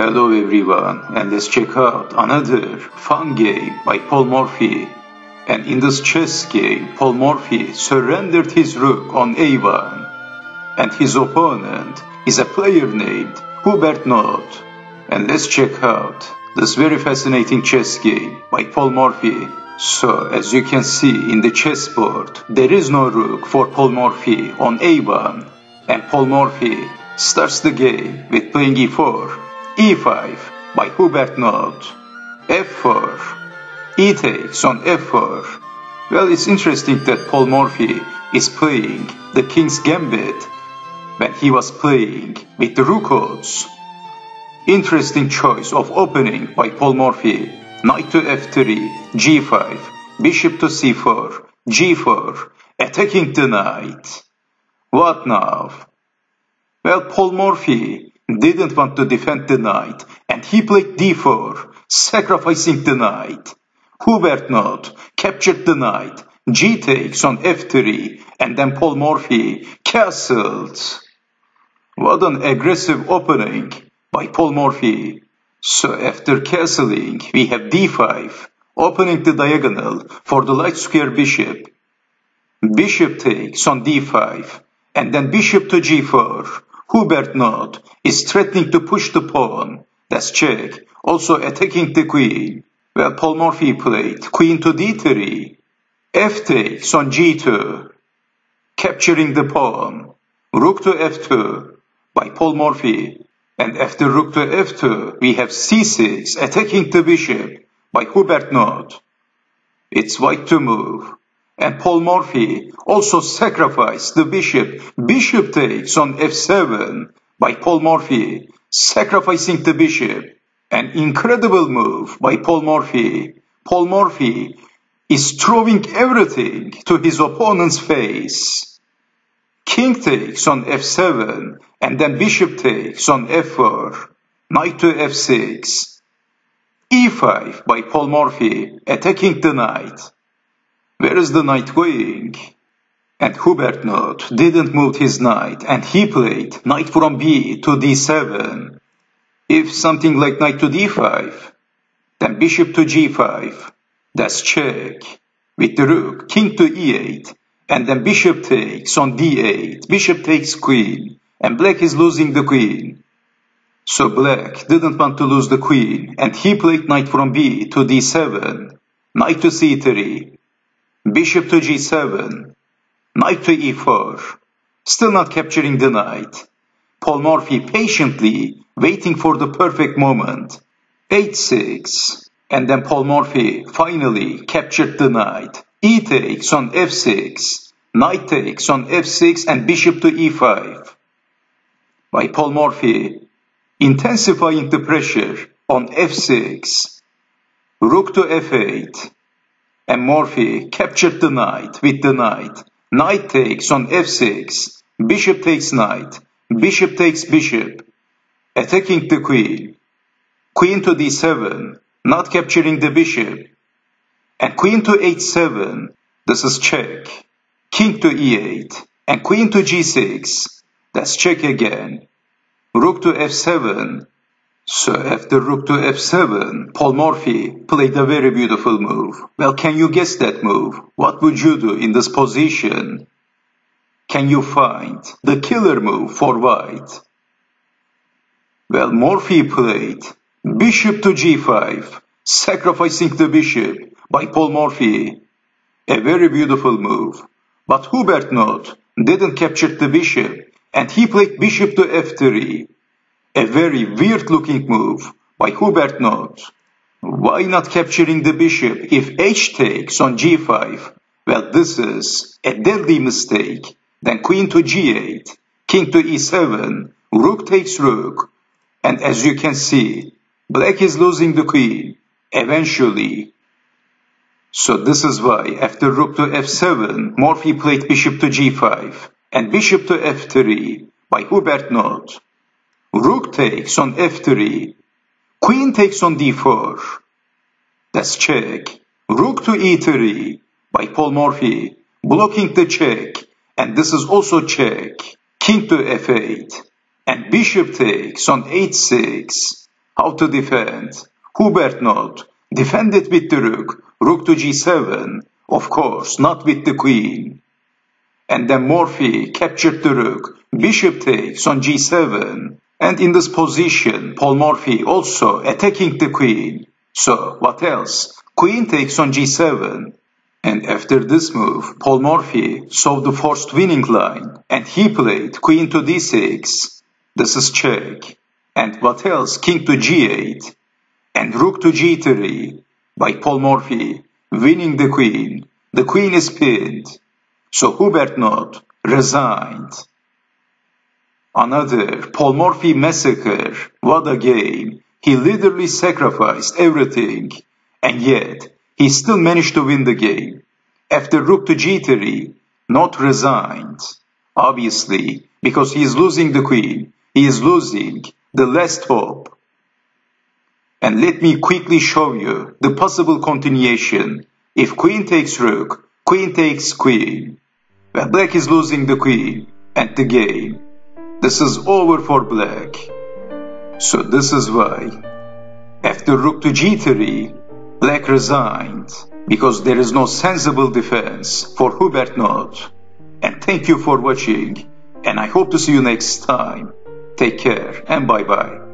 Hello everyone, and let's check out another fun game by Paul Morphy. And in this chess game, Paul Morphy surrendered his rook on a1, and his opponent is a player named Hubert Knott. And let's check out this very fascinating chess game by Paul Morphy. So, as you can see in the chessboard, there is no rook for Paul Morphy on a1, and Paul Morphy starts the game with playing e4, e5 by Hubert Knott, f4, e takes on f4. Well, it's interesting that Paul Morphy is playing the King's Gambit when he was playing with the rook odds. Interesting choice of opening by Paul Morphy. Knight to f3, g5, bishop to c4, g4, attacking the knight. What now? Well, Paul Morphy didn't want to defend the knight, and he played d4, sacrificing the knight. Hubert Knott captured the knight, g takes on f3, and then Paul Morphy castled. What an aggressive opening by Paul Morphy. So after castling, we have d5, opening the diagonal for the light square bishop. Bishop takes on d5, and then bishop to g4. Hubert Knott is threatening to push the pawn. That's check, also attacking the queen. Well, Paul Morphy played queen to d3. F takes on g2, capturing the pawn. Rook to f2 by Paul Morphy. And after rook to f2, we have c6, attacking the bishop by Hubert Knott. It's white to move. And Paul Morphy also sacrificed the bishop. Bishop takes on f7 by Paul Morphy, sacrificing the bishop. An incredible move by Paul Morphy. Paul Morphy is throwing everything to his opponent's face. King takes on f7, and then bishop takes on f4, knight to f6. e5 by Paul Morphy, attacking the knight. Where is the knight going? And Hubert Knott didn't move his knight, and he played knight from b to d7. If something like knight to d5, then bishop to g5. That's check. With the rook, king to e8, and then bishop takes on d8. Bishop takes queen, and black is losing the queen. So black didn't want to lose the queen, and he played knight from b to d7, knight to c3. Bishop to g7, knight to e4, still not capturing the knight. Paul Morphy patiently waiting for the perfect moment. h6, and then Paul Morphy finally captured the knight. E takes on f6, knight takes on f6, and bishop to e5. By Paul Morphy intensifying the pressure on f6, rook to f8. And Morphy captured the knight with the knight. Knight takes on f6, bishop takes knight, bishop takes bishop, attacking the queen. Queen to d7, not capturing the bishop. And queen to h7, this is check. King to e8, and queen to g6, that's check again. Rook to f7. So after rook to f7, Paul Morphy played a very beautiful move. Well, can you guess that move? What would you do in this position? Can you find the killer move for white? Well, Morphy played bishop to g5, sacrificing the bishop by Paul Morphy. A very beautiful move. But Hubert Knott didn't capture the bishop, and he played bishop to f3. A very weird-looking move by Hubert Knott. Why not capturing the bishop if h takes on g5? Well, this is a deadly mistake. Then queen to g8, king to e7, rook takes rook. And as you can see, black is losing the queen, eventually. So this is why after rook to f7, Morphy played bishop to g5 and bishop to f3 by Hubert Knott. Rook takes on f3, queen takes on d4. That's check. Rook to e3 by Paul Morphy, blocking the check, and this is also check. King to f8, and bishop takes on h6. How to defend? Hubert Knott defended with the rook to g7, of course, not with the queen. And then Morphy captured the rook, bishop takes on g7, and in this position, Paul Morphy also attacking the queen. So, what else? Queen takes on g7. And after this move, Paul Morphy saw the forced winning line, and he played queen to d6. This is check. And what else? King to g8. And rook to g3 by Paul Morphy, winning the queen. The queen is pinned. So Hubert Knott resigned. Another Paul Morphy massacre. What a game. He literally sacrificed everything. And yet, he still managed to win the game. After rook to g3, Knott resigned. Obviously, because he is losing the queen, he is losing the last hope. And let me quickly show you the possible continuation. If queen takes rook, queen takes queen. Well, black is losing the queen and the game. This is over for black. So this is why. After rook to g3, black resigned, because there is no sensible defense for Hubert Knott. And thank you for watching, and I hope to see you next time. Take care and bye-bye.